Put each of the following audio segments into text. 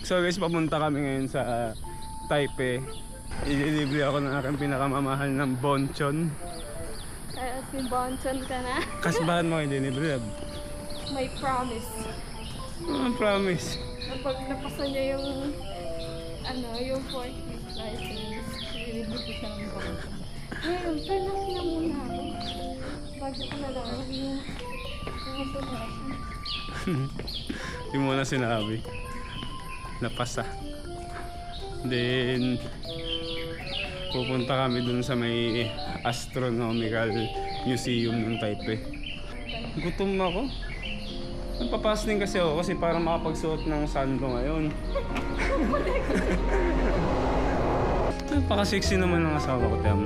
So guys, papunta kami ngayon sa Taipei. Ililibre ako ng aking pinakamamahal ng bonchon. Kaya si bonchon ka na. Kasbahan mo kayo dinilibre. May promise. Promise. Kapag napasa niya yung yung forklift license, ililibre ko siya ng bonchon. Ngayon, pwede na muna ako. Bago ko na lang yung sumusunod. Hindi mo na sinabi. Napasa. Then pupunta kami dun sa may Astronomical Museum ng Taipei. Gutom ako. Nagpapasning kasi ako kasi para makapagsuot ng sando ngayon. Napaka-sexy naman ng asawa ko, Tem.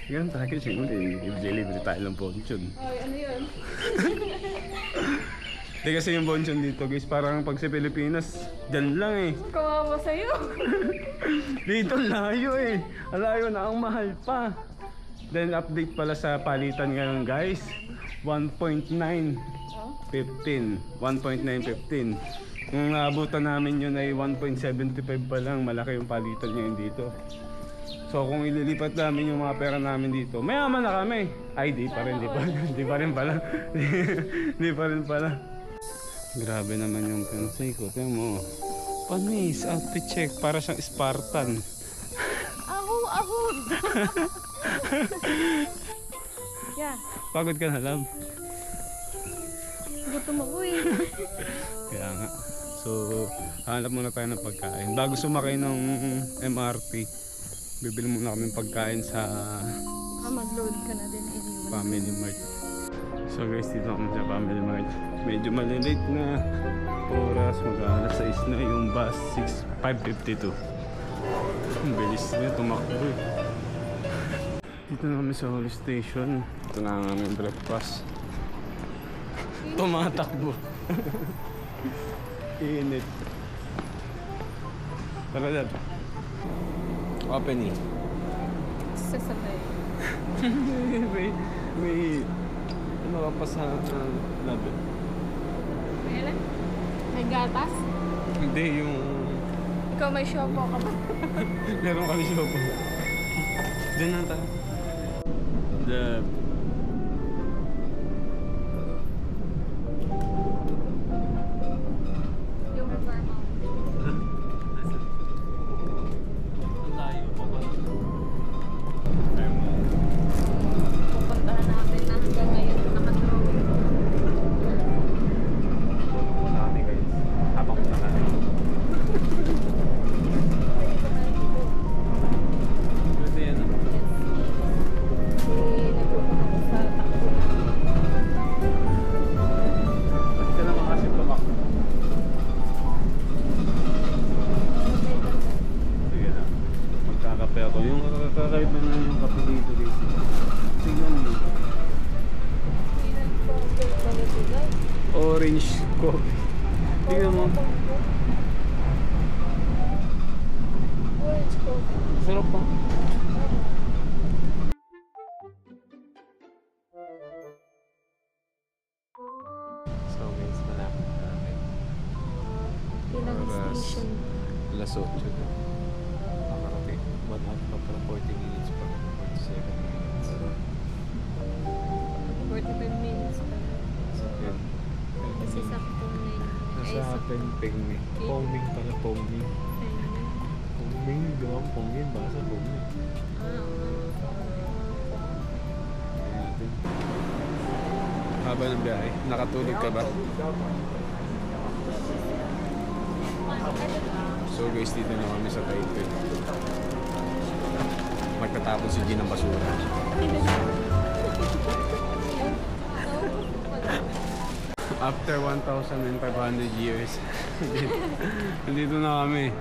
Yan, tayo siyempre. I-delivery tayo ng bonchon. Ay, ano yun? Hindi kasi yung bonchon dito, guys, parang pag sa Pilipinas, dyan lang eh. Kawawa sa'yo. Dito layo eh. Alayo na, ang mahal pa. Then update pala sa palitan ngayon, guys. 1.915. 1.915. Kung naabutan namin yun ay 1.75 pa lang. Malaki yung palitan ngayon dito. So kung ililipat namin yung mga pera namin dito, mayaman na kami. Ay, di pa rin pala. Di pa rin pala. Grabe naman yung pensay ko. Tingnan mo. Panis, outfit check. Para siyang Spartan. Ahod! Yeah. Pagod ka na, love? Gutom ako eh. Kaya nga. So, hanap muna tayo ng pagkain. Bago sumakay ng MRT, bibili muna kami pagkain sa Mag-load ka na din iniwan. Family Mart. So guys, dito kami sa Family Mart. Medyo malilate na oras, mag-alas 6 na yung bus 5:52. Ang bilis niya tumakbo eh. Dito na kami sa Holy Station. Ito na ang aming breakfast. Tumatakbo. Init. Tara dad. Open eh. Sasabay. may ano ka pa sa labi? May alam? May gatas? Hindi, yung Ikaw may shopo ka ba? meron kami shopo. Diyan na tayo. Yung River Mountain. Pupuntahan natin na hanggang ngayon nakadrawing. Wala kami guys. Habang kumakain. Pwede yan ah. Nagpupunta ko sa takbo na. Ba't ka naman kasi tumakbo? Sige na. Magkakape ako. Yung kakaiba na yung kape dito guys. Tingnan mo. Orange coffee. Tingnan mo. Orange coffee. Sarap pa. So guys, malapit na namin. Ilang Oras. station? Alas 8 na. Makarating. 1 hour pa para 40 minutes pa. 47 minutes. 45 minutes pa. So yun. Kasi saktong na yun. Ay, Nasa atin pingming. Pongming pala, pongming. Pongming, gawang pongming. Basa pongming. Ayan. Haba ng biyahe. Nakatulog ka ba? So guys, dito na kami sa Taipei. Magtatapon si G ng basura. After 1,500 years, nandito na kami.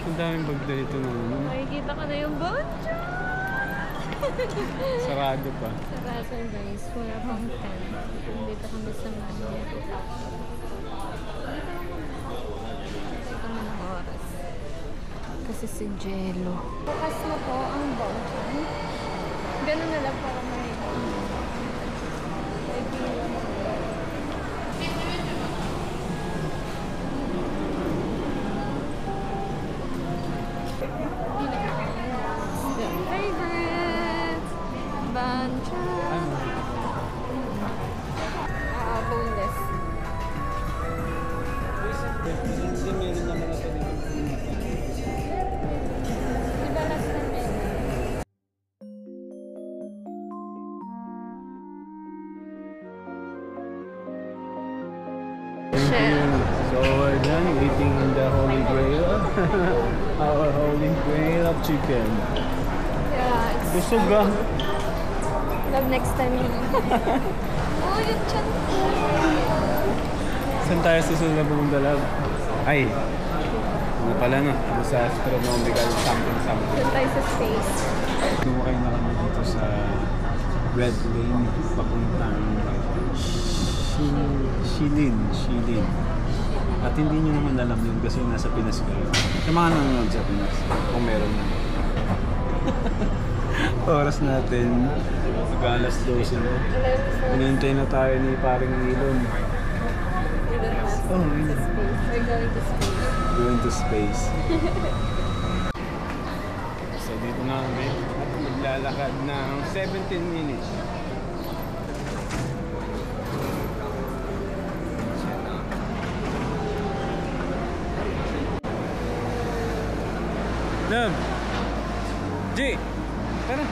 Ang daming bagda dito na naman. Makikita ka na yung boncho! Sarado pa. Sarado guys, wala pang 10. Dito kami sa Manila. Ito na ng oras. Kasi si Jello. Bukas na po ang boncho. Ganun na lang para may Our holy grail of chicken. Yeah, it's Busog ah. love next time. Oh, yung chan ko. Saan tayo susunod na pumunta, love? Ay, ano pala no? Ano sa astronomical something. Doon tayo sa space. Tumakay na kami dito sa Red Lane papuntang Shilin. At hindi nyo naman alam yun kasi nasa Pinas kayo. Sa mga nanonood sa Pinas, kung meron na. Oras natin, mag-alas 12 na. Hinihintay na tayo ni paring Nilon. Oh, We're going to space. Going to space. So dito na kami at maglalakad ng 17 minutes. Love! G! Tara!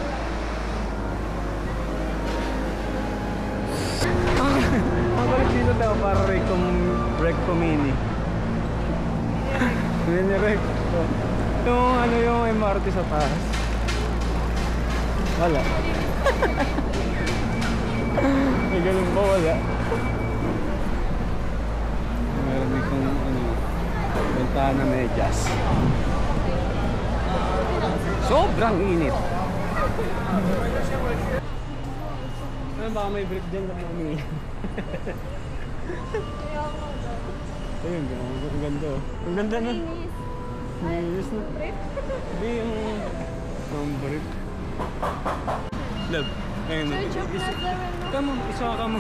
Ang balik dito daw para recto mini. Recto. Yung ano yung MRT sa taas. Wala. May ganun ba? Wala. Meron ditong ano, bentahan na medyas. Sobrang init. Ano baka may break dyan na mami? Ayun, ang ganda oh. Ang ganda na. Linis na. Hindi yung brief. Love. Ayun. Come on, isa ka mo.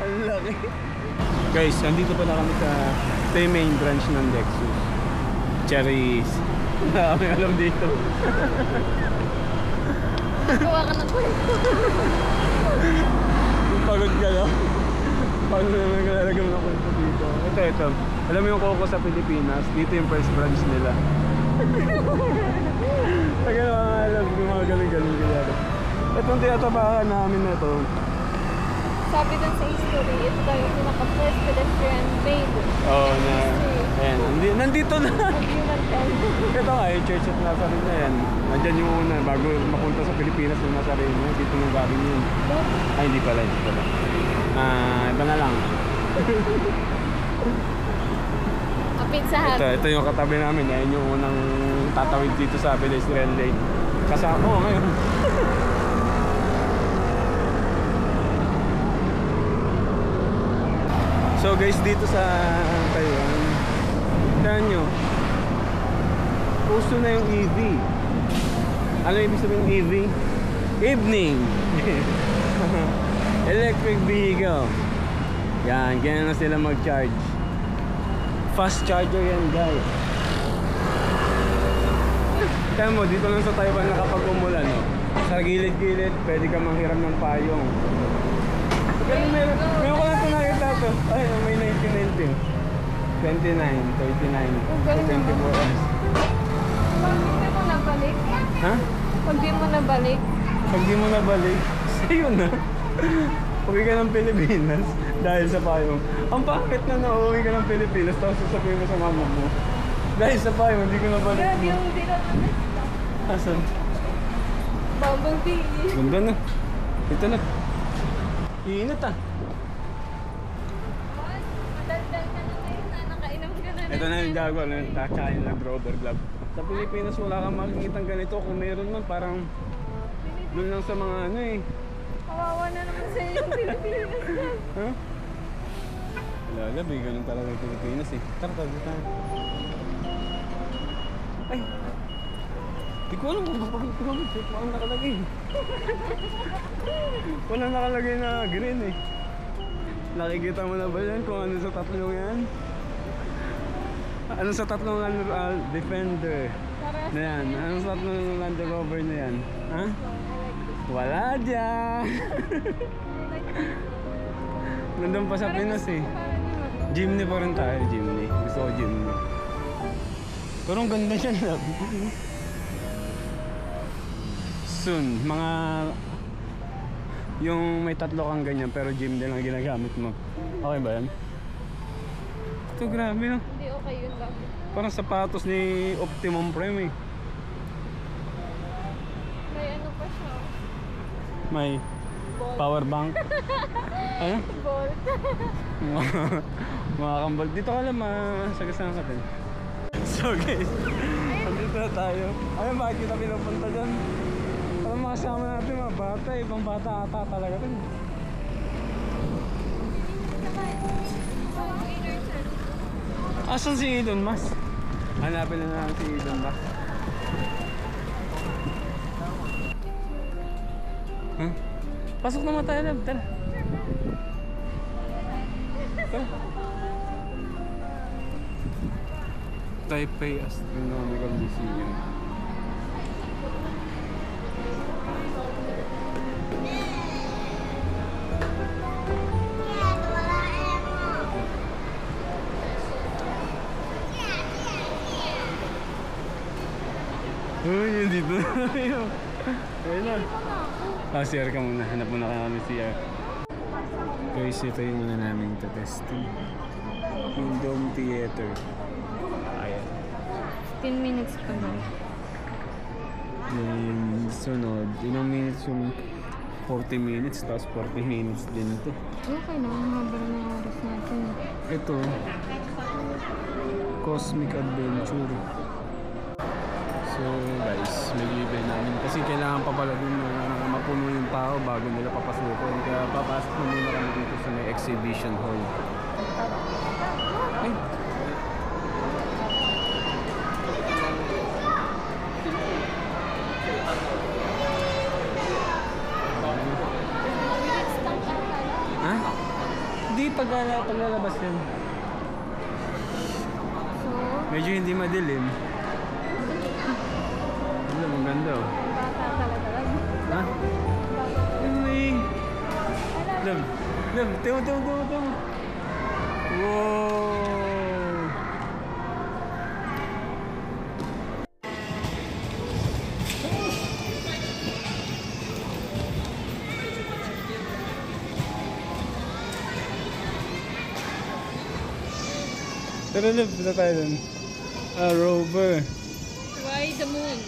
Ang laki. Guys, andito pala kami sa main branch ng Lexus. Cherries. Wala kami alam dito. Gawa ka ng kwento. Pagod ka lang. Paano naman kalalagam ng kwento dito? Ito. Alam mo yung Coco sa Pilipinas? Dito yung first branch nila. Tagal mga alam, yung mga galing-galing kaya. Itong tinatabakan namin na ito. Sabi dun sa history, ito daw yung pinaka-first pedestrian made. Oo na. Ayan, nandito na. Human kind. Ito nga, yung Church of Nazareth na yan. Nandyan yung una, bago mapunta sa Pilipinas yung Nazareth mo. Dito nung galing yun. Ay, hindi pala. Iba na lang. Kapitsahan. Ito yung katabi namin. Yan yung unang tatawid dito sa pedestrian lane. Kasama ko ngayon. So guys, dito sa Taiwan, tignan nyo, uso na yung EV. Ano ibig sabihin ng EV? Evening! Electric vehicle. Yan, ganyan na sila mag-charge. Fast charger yan, guys. Kaya mo, dito lang sa Taiwan na kapag umulan, no? Sa gilid-gilid, pwede ka manghiram ng payong. Meron ko lang ito nakita ito. Ay, may 1990. 29, 39, 24 hours. Pag di mo nabalik? Ha? Pag di mo nabalik? Pag di mo nabalik, sa'yo na. Uwi ka ng Pilipinas dahil sa payong. Ang pangit na nauwi ka ng Pilipinas tapos sasabihin mo sa mama mo. Dahil sa payong, hindi ko nabalik Grabe mo. yung hindi na nabalik. Asan? Bumblebee. Ganda na. Ito na. Iinit ah. Madaldal ka na ngayon na nakainom ka na. Ito na yung Jaguar, kakain lang Rover Glove. Sa Pilipinas wala kang makikita ganito. Kung meron man parang doon lang sa mga ano eh. Kawawa na naman sa'yo yung Pilipinas na. Ha? Lalabi, ganun talaga yung Pilipinas eh. Tara, tayo. Ay! Di ko alam kung paano nakalagay. Walang nakalagay na green eh. Nakikita mo na ba yan kung ano sa tatlong yan? Ano sa tatlong Defender na yan? Ano sa tatlong Land Rover na yan? Ha? Wala dyan! Nandun pa sa Pinas eh. Jimny pa rin tayo, Jimny. Gusto ko Jimny. Pero ang ganda siya na. Soon, mga yung may tatlo kang ganyan pero Jimny lang ginagamit mo. Okay ba yan? Ito grabe no. Hindi okay yun lang. Parang sapatos ni Optimum Prime eh. May ano pa siya. May Ball. power bank. Ano? Ball. Mga kambal. Dito ka lang masagasaan ka din. So guys, andito na tayo. Ayun, bakit kita pinupunta dyan? Parang makasama natin mga bata. Ibang bata ata talaga rin. Asan si Elon Musk? Hanapin na natin si Elon Musk. Huh? Pasok naman tayo, love. Tara. Tara. Taipei Astronomical Museum. Uy, yun dito na tayo. Ayun na. CR ka muna. Hanap muna kami CR. Guys, ito yung muna namin testing. Yung Dome Theater. Ayan. 10 minutes pa ba? Yung sunod. Ilang minutes yung 40 minutes. Tapos 40 minutes din ito. Okay na, mahaba na ng oras natin. Ito. Cosmic Adventure. So guys, may libre namin. Kasi kailangan pa pala dun na mapuno yung tao bago nila papasukin. Kaya papasok na muna kami dito sa may exhibition hall. Ay. Ha? Hindi, paglalabas yun. So, Medyo hindi madilim. Ano, maganda oh. bata talaga lang. Ha? Anyway. Love. Love. Tiyo. Wow. Tara, love. Punta tayo dun. Rover. Why the moon?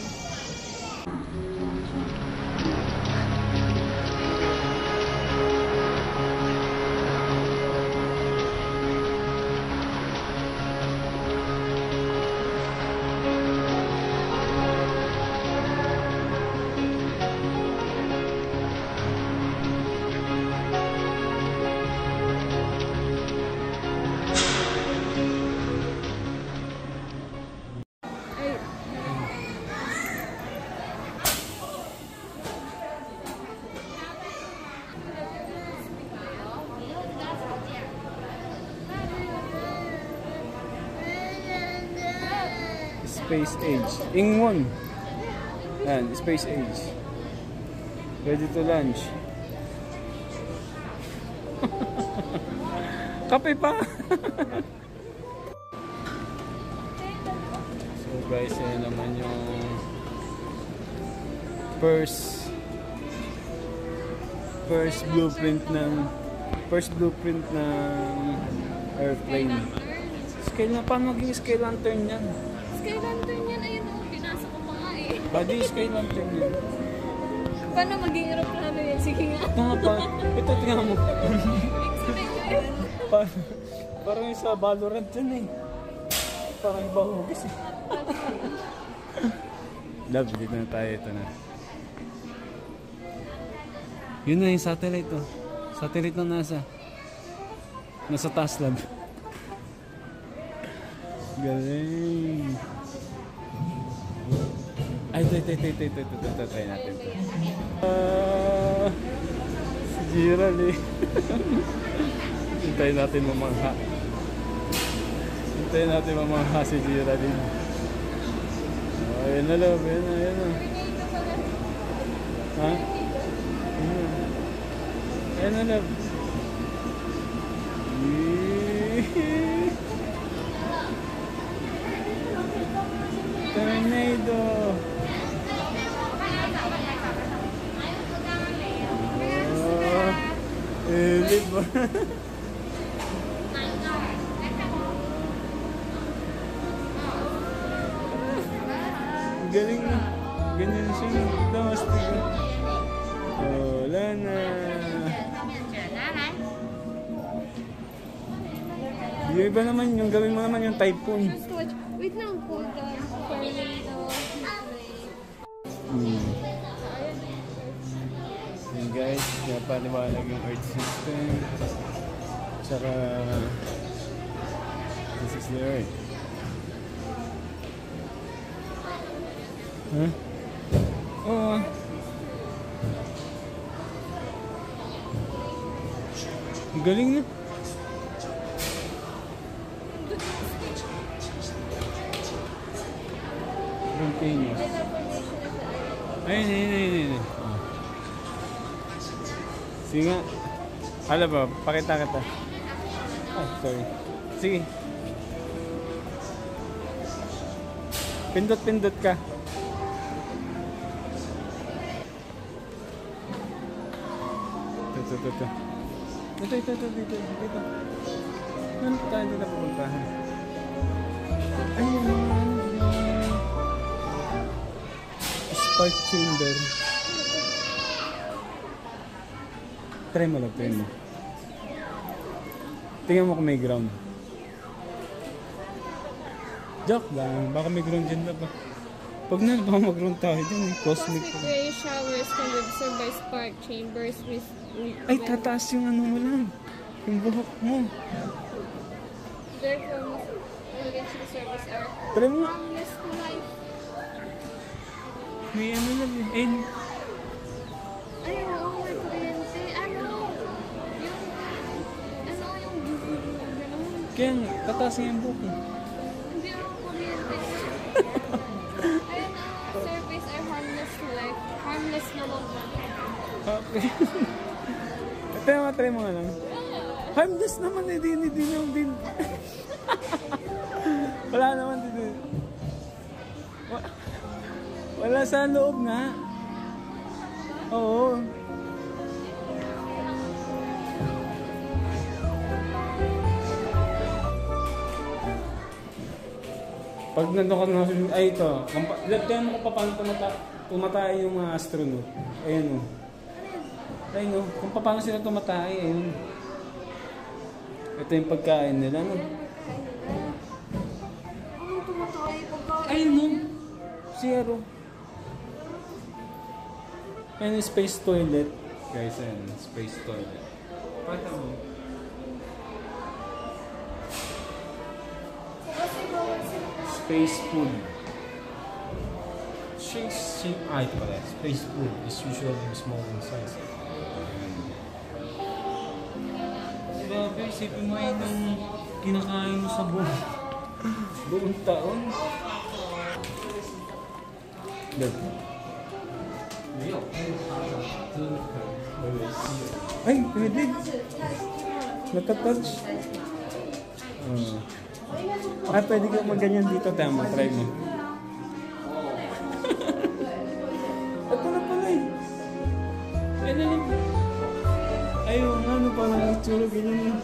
Space Age. Ingwon. Yan, Space Age. Ready to launch. Kape pa. So guys, yan naman yung first blueprint ng airplane. Scale na, paano maging scale lantern yan? Sky lantern yan, ayun o. Pinasok ko pa nga eh. Pwede scale lantern yan. Paano maging aeroplano yan? Sige nga. Ito tingnan mo. Explain mo yun. Parang yung sa Valorant dyan eh. Parang iba hugis eh. Love, dito na tayo. Ito na. Yun na yung satellite oh. Satellite ng NASA. Nasa taas, love. Galing. Ay, ito. Try natin ito. Si Gerald eh. Hintayin natin mamangha. Si Gerald eh. Oh, ayan na love, ayan na. Ha? Ayan na love. Tornado. Oh, live. Galing na. Ganyan siya. Tapos, wala na. Yung iba naman, yung gawin mo naman yung typhoon. Just watch. Wait lang po. Tornado. Yun guys, napaliwanag yung earth system. Tsaka, this is the earth. Huh? Oo. Ang galing na. Volcanoes. Ayun, ayun, ayun, ayun. Oh. Sige nga. Alam ba, pakita kita. Ay, sorry. Sige. Pindot-pindot ka. Ito. Dito. Ano pa tayo dito pupuntahan? Ayun, spark chamber. Try mo. Tingnan mo kung may ground. Joke lang, baka may ground dyan na ba? Pag na, baka mag-ground tayo dyan. Cosmic. Ray showers can be observed by spark chambers with... Ay, tataas yung ano mo lang. Yung buhok mo. Therefore, emergency service are Try mo. harmless to life. May ano lang eh. Ayun. Ay, oo, may kuryente. Yung gano'n. Kaya nga, tataas nga yung buhok mo. Hindi ako kuryente. Ayun, surveys are harmless to life. Harmless na lang. Okay. Try mo nga lang. Harmless naman eh, din. Wala naman din. Wala sa loob nga. Oo. Pag nandun ka na, ay ito. Tignan mo kung paano tumatay yung mga astronaut. Ayun o. Ayun o. Kung paano sila tumatay, ayun. Ito yung pagkain nila, no? Anong tumatay? Pagkain? Ayun no. Zero. Ayun yung space toilet. Guys, ayun. Space toilet. Pata mo. Space food. Ito pala. Space food is usually small in size. Grabe, isipin mo yun yung kinakain mo sa buong taon. Ay, pwede. Natatouch. Pwede ka magganyan dito. Tama, try mo. Ito na pala eh. Ano lang. Ayun, ano pa lang itsura, ganyan yun. Ha?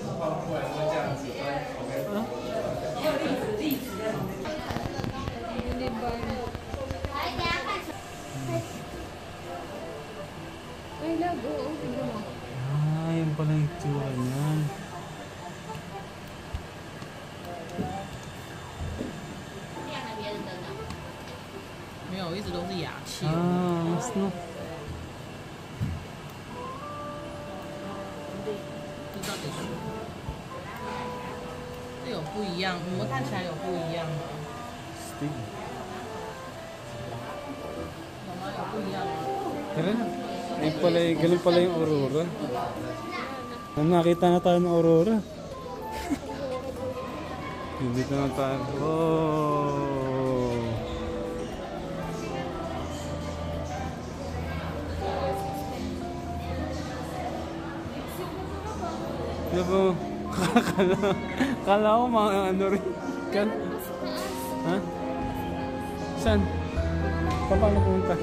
Hindi ba? Ay, love. Oo, tignan mo. Yun pala yung itsura niyan. 没有，一直都是氧气。 mas no. 这到底是？这有不一样，你们看起来有不一样吗？ Stig. 有吗？有不一样吗？ Tara na. Ay pala, ganun pala yung aurora. Nakita na tayo ng aurora. Dito na tayo. Oh. Naku, kala ko mga ano rin. Ha? Saan? Paano pumunta?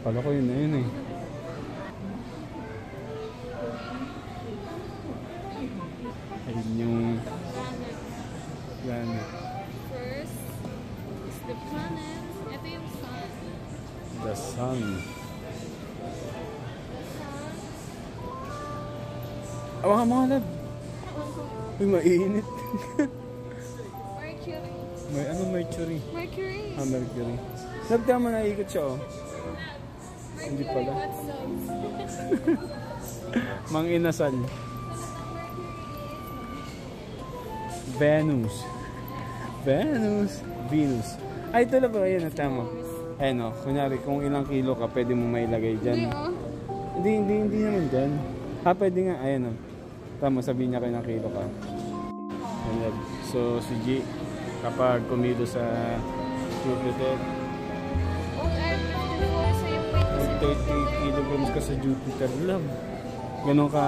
Kala ko yun na yun eh. Planet. First is the planet. Ito yung sun. The sun. Awa mga lab. Uy, mainit. Mercury. May ano, Mercury. Mercury. Ah, Mercury. Lab, tama na ikot siya, oh. Hindi pala. What signs? Mang inasal. Venus. Venus. Venus. Ay, ito lang ba? Ayan, tama. Ayan, oh. Kunyari, kung ilang kilo ka, pwede mo mailagay Hindi dyan. oh. Hindi naman dyan. Ah, pwede nga. Ayan, oh. Tama, sabihin niya kayo ng kilo ka. Ayan. So, si G, kapag kumido sa Jupiter, Kung I'm 54 sa yung weight ko sa 30 kilograms ka sa Jupiter, love. Ganon ka.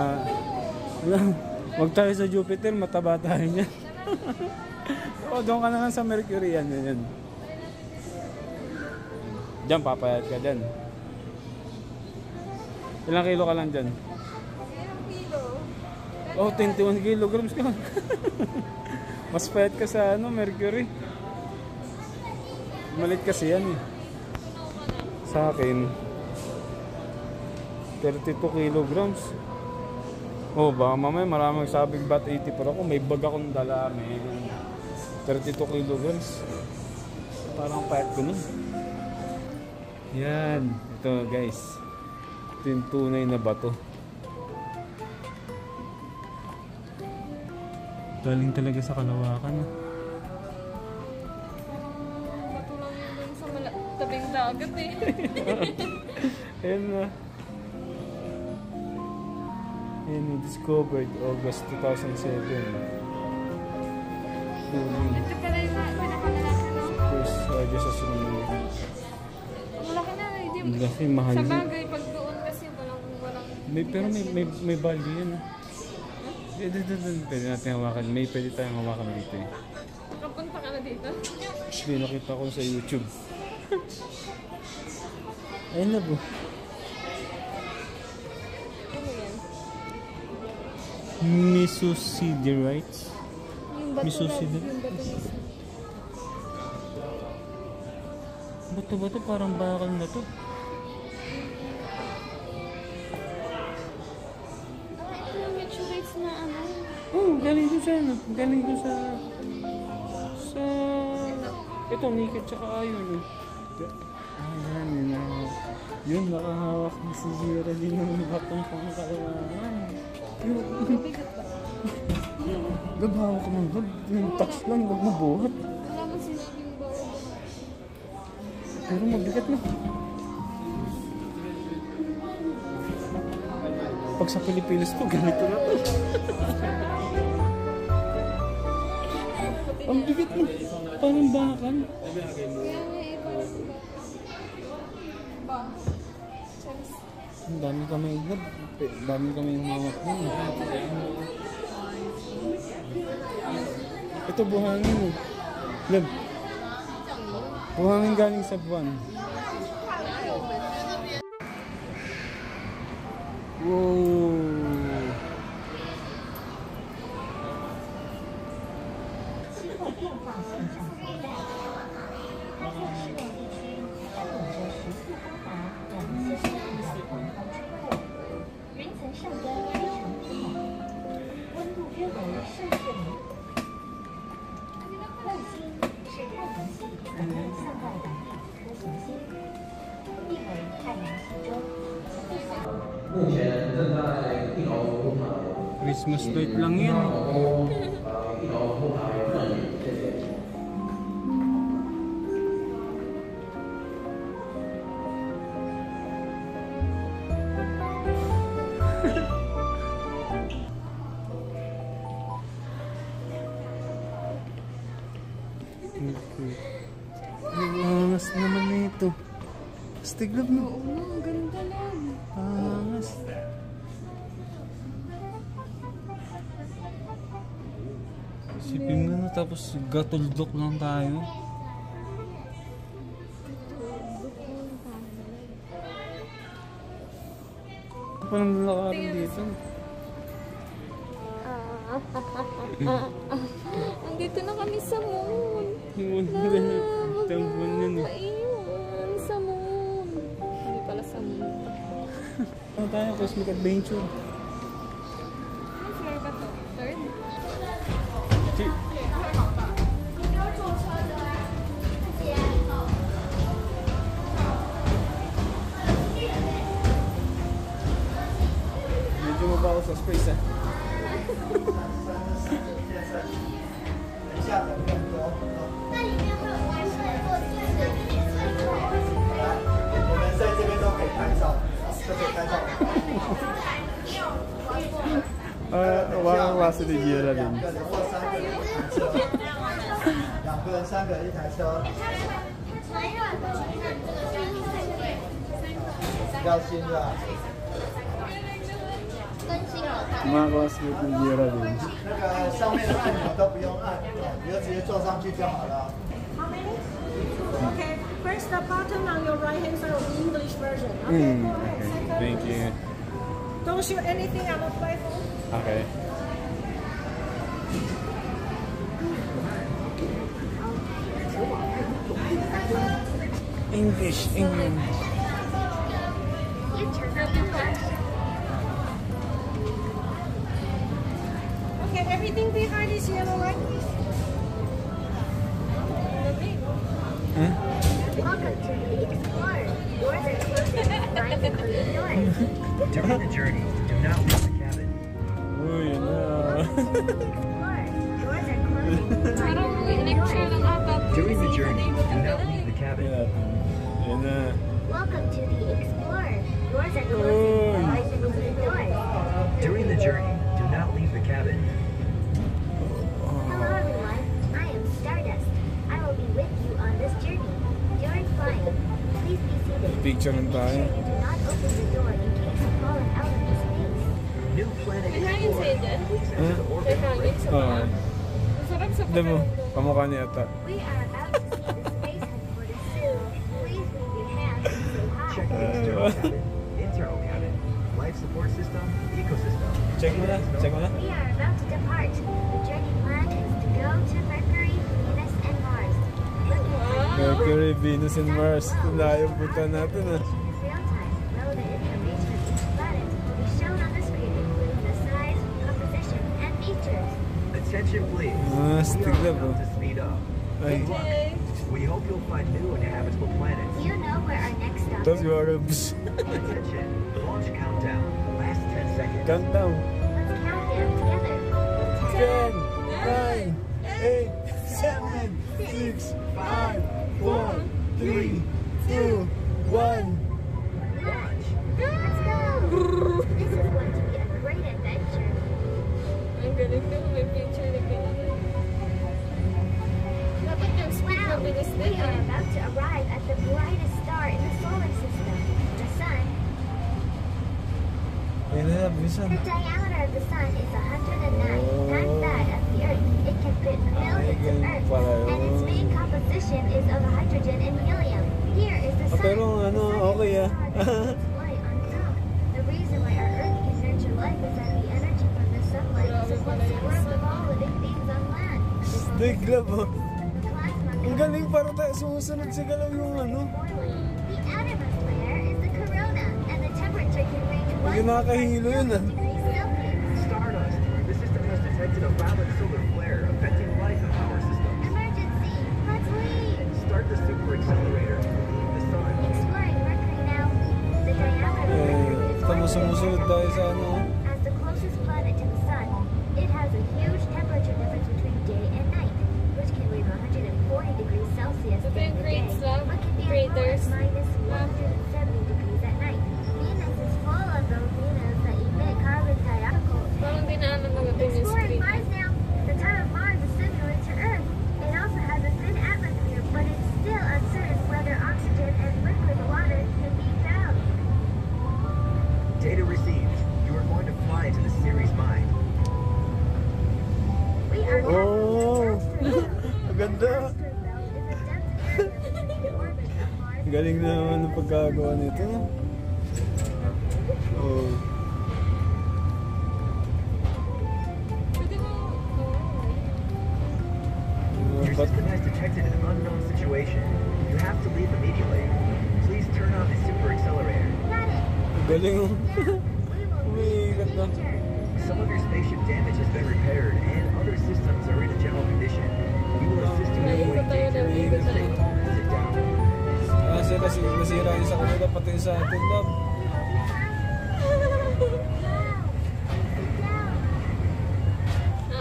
Love. Huwag tayo sa Jupiter, mataba tayo niyan. O, doon ka na lang sa Mercury, yan. Diyan, papayat ka dyan. Ilang kilo ka lang dyan? Ilang kilo? Oh, 21 kilograms ka. Mas payat ka sa Mercury. Malit kasi yan eh. Sa akin, 32 kilograms. Oh, baka mamaya maraming sabing bat 80 pero ako may bag akong dala, may 32 kilograms. Parang payat ko nun. Yan. Ito guys. Ito yung tunay na bato. Galing talaga sa Kalawakan. Bato lang yun dun sa tabing dagat eh. Ayan na. Ayan na, discovered August 2007. Duling. Ito pala yung pinakalalaki no? First August sa Sunod. Ang malaki na hindi. Laki, mahal Sa yun. bagay, pag doon kasi walang Pero may value yan. Doon. Pwede natin hawakan. Pwede tayong hawakan dito eh. Nakapunta ka na dito. Hindi, nakita ko sa YouTube. Ayun na po. Ano yan? Mesosiderite. Yung bato Misuside. Yung bato mismo. Bato-bato parang bakal na to. Ito yung meteorites na ano. Oh, galing ko sa Galing ko sa... Ito, naked tsaka iron eh. Yan. Yun, nakahawak na si Geraldine ng batong pangkalaman. Mabigat ba? Gab, hawak ka ng gab. Yung touch lang, gab mabuhat. Wala man sinabing bawal. Pero mabigat na. Pag sa Pilipinas to, ganito na to. Ang bigat na. Parang bakal. Kaya nga eh, parang ba? Charis. Ang dami kami gab. Dami kami humawak nun. Ito buhangin eh. Lab. Buhangin galing sa buwan. Wow. Christmas light lang yan. Ang angas naman na ito. Stiglab na. Oo nga, ang ganda lang. Angas. Sipin mo na tapos gatuldok lang tayo. Parang lalakarin dito. Ang Dito na kami sa moon. Tambon yun eh. Ayun, sa moon. Hindi pala sa moon. Ano tayo? Cosmic Adventure. Ano floor ba to? Third? Medyo mabaho sa space ah. 等一下，等更多。那里面会有外设做镜子，我们在这边都可以拍照，都可以拍照。Parang klase ni Gira 两 din. 个人或三个人一台车，两个人、三个人一台车，比较新是吧？ Mga classmate ni Gira din. 那个上面的按钮都不用按，你就直接坐上去就好了。 Okay, press the button on your right hand side of the English version. Okay, go ahead. Okay. Second. Thank you. Don't shoot anything on the platform. Okay. English. Okay, everything behind is yellow light. Welcome to the Explorer. Doors are closing. Mind the closing doors. During the journey, do not leave the cabin. Uy, na. Explorer. Doors are closing. Mind Parang the closing lecture doors. lang ata. During the journey, do not leave the cabin. Yan na. Welcome to the Explorer. Doors are closing. Mind the closing doors. During the journey, do not leave the cabin. Hello everyone. I am Stardust. I will be with you on this journey. During flying, please be seated. Picture lang Make tayo. sure you do not open the door in case you fall out into space. New planet May hangin sa'yo dyan? Please enter the May orbit. hangin sa Oo. paa. Masarap sa Alam mo, pakiramdam. kamukha niya ata. We are about to see the space headquarters soon. Please wave your hands and say hi. Check the external cabin, internal cabin, life support system, ecosystem. Check mo na. Check mo na. We are about to depart. The journey plan is to go to Mercury, Venus, and Mars. Looking for Mercury, Venus, and Mars. Layo punta natin ah. in real time. Relevant information of each planet will be shown on the screen, including the size, composition, and features. Attention please. Ah, We stick are lang about oh. to speed up. Ay. Good luck. We hope you'll find new and habitable planets. Do you know where our next stop Tapos is? yung arabs. Attention. Launch countdown. Last 10 seconds. Countdown. Let's count down together. 10, 9, 8, 7, 6, 5, 4, 3, 2, 1. Launch. Let's go! This is going to be a great adventure. Ang galing na may picture na pinaka. Dapat yung speed Wow! mabilis We din are eh. about to arrive at the brightest star in the solar system, the Sun. Ayun na, bilisan. The diameter of the Sun is 109 times that of the Earth. It can fit millions of Earths, and its main composition is of hydrogen and helium. Here is the Sun. pero ano, The Sun okay is ah. a star that emits light on its own. The reason why our Earth can nurture life is that the energy from the sunlight supports the growth of all living things on land. Stick lang oh. The plasma Ang galing, parang tayo sumusunod sa galaw yung ano. boiling. The outermost layer is the corona, and the temperature can range Hindi nakakahilo yun ah. degrees Celsius. Stardust. The system has detected a valid solar flare affecting life and power system. Emergency! Let's leave! Start the super accelerator. Leave the sun. Exploring Mercury now. The diameter of Mercury is Tama sumusunod tayo sa ano. As the closest planet to the Sun, it has a huge temperature difference between day and night, which can reach 140 degrees Celsius Ito during yung the day, grades lang, but can be as low graders. as minus 170 degrees at night. Venus is full of volcanoes that emit carbon dioxide. Parang dinaanan na natin yung Exploring screen. Mars now. The time of Mars is similar to Earth. It also has a thin atmosphere, but it's still uncertain whether oxygen and liquid water can be found. Data received. You are going to fly into the Ceres mine. We are now Oh! Ang ganda! Asteroid belt is a dense area in the orbit of Mars. Galing naman ang pagkagawa nito. Oh. Pwede mo, The system has detected an unknown situation. You have to leave immediately. Please turn on the super accelerator. Got it. Galing oh. We will leave the danger. Some of your spaceship damage has been repaired, and other systems are in a general condition. We will assist you in avoiding danger. Sit down. Kasi nasira yung sa kanila, pati yung sa atin, love.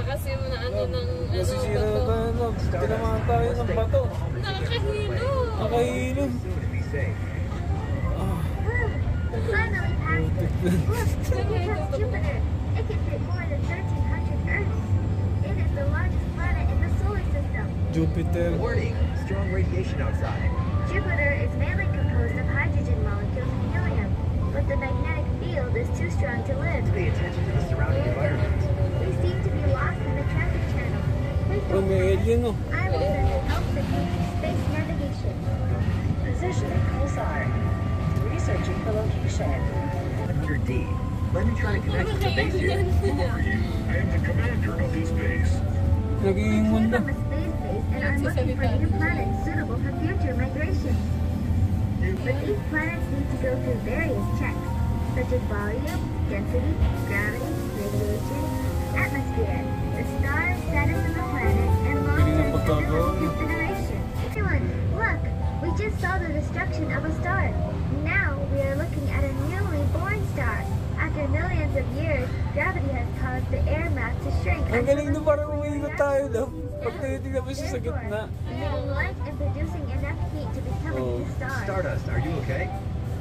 Kasi mo na ano ng Nasisira na tayo, love. Tinamaan tayo ng bato. nakakahilo. Nakahilo. Soon to be safe. Finally passed it. Look, here comes Jupiter. It can fit more than 1,300 Earths. It is the largest planet in the solar system. Jupiter. Warning, strong radiation outside. Jupiter is mainly composed of hydrogen molecules and helium, but the magnetic field is too strong to live. Pay attention to the surrounding environment. We seem to be lost in the traffic channel. Please Oh, don't may worry. alien oh. I will send an help signal to space navigation. Positioning pulsar. Researching the location. 100D. Let me try to connect you to base here. Who are you? I am the commander of this base. We Naging came mundo. from a space base and are looking for new planets suitable for future migration. But these planets need to go through various checks, such as volume, density, gravity, radiation, atmosphere, the star status of the planet, and long-term stability considerations. Everyone, look! We just saw the destruction of a star. Now we are looking at a newly born star. After millions of years, gravity has caused the air mass to shrink. Ang until galing the na parang stellar umiikot reaction. tayo, love. Pag tinitignan mo siya sa gitna. Emitting light and producing enough heat to become a new star. Stardust, are you okay?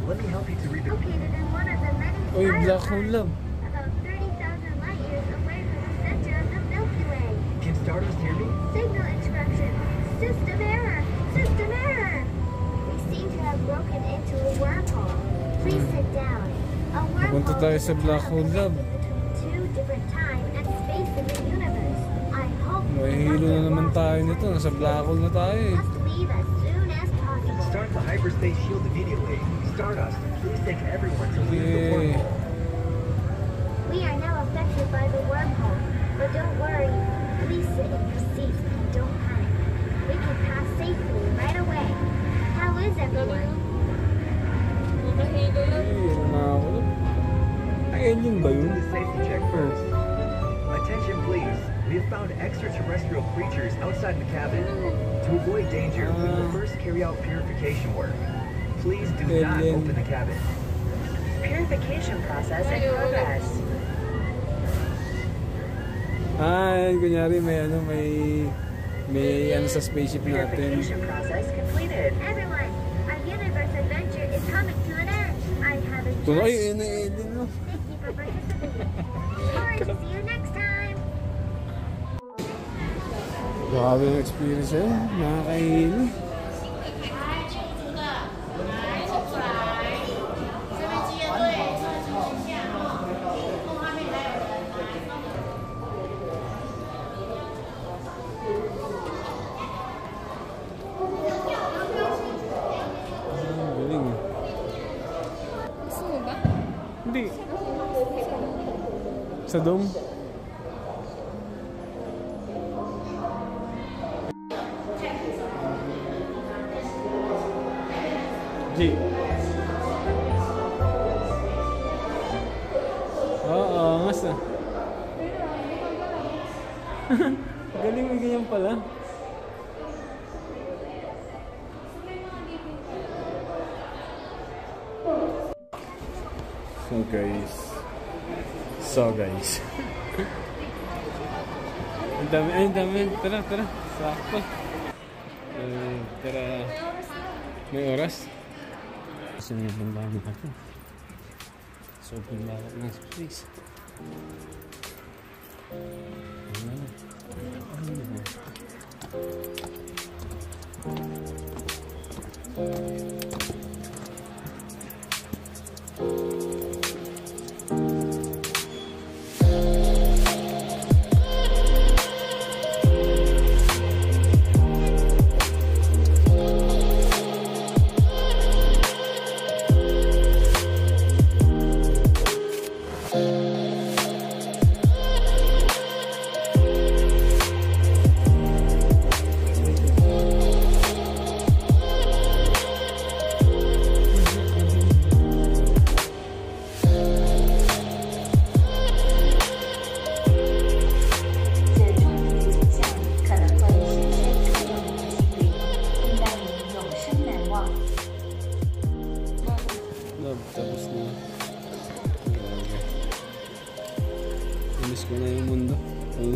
Let me help you to rebuild. Located in one of the many Uy, black hole, spiral love. paths, about 30,000 light years away from the center of the Milky Way. Can Stardust hear me? Signal interruption. System error. System error. We seem to have broken into a wormhole. Please sit down. A Punta wormhole tayo is sa a black hole, tunnel love. between two different time and space in the universe. I hope you Mahihilo na naman tayo nito. Nasa black hole na tayo eh. must leave as soon as possible. Start the hyperspace shield immediately. Stardust, please take everyone to leave the Yeah. wormhole. We are now affected by the wormhole, but don't worry. Please sit in your seats and don't panic. We can pass safely right away. How is everyone? Nakahilo lang. Ay, ano na ako, love. Ay, alien ba Do yun? the safety check first. Attention please. We have found extraterrestrial creatures outside the cabin. To avoid danger, we will first carry out purification work. Please do not Alien. open the cabin. Purification process in Ayun. progress. Ah, kunyari may ano, may ano sa spaceship natin. Purification process completed. Everyone, our universe adventure is coming to an end. I have a Tuloy, ayun na alien no. Thank you for participating. Forward to see you next time. Grabe yung experience yun. Nakakahilo. Galing eh. Gusto mo ba? Hindi. Sa dome? G. Oo, angas ah. Galing, may ganyan pala. So guys. Ang dami. Tara. Sakto. Tara. May oras? Kasi may bandami natin. Sobrang lawak ng space.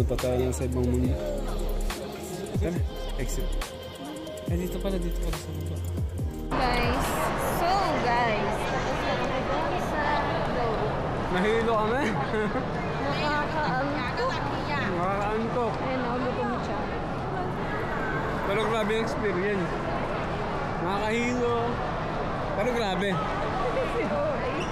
ano pa tayo sa ibang mundo. Tara, exit. Eh, dito pala sa baba. Guys, tapos na kami doon sa loob. Nahilo kami. Nakakaantok. Nakakaantok. Ayun, gutom siya. Pero grabe yung experience. Nakakahilo. Pero grabe. Si Oray.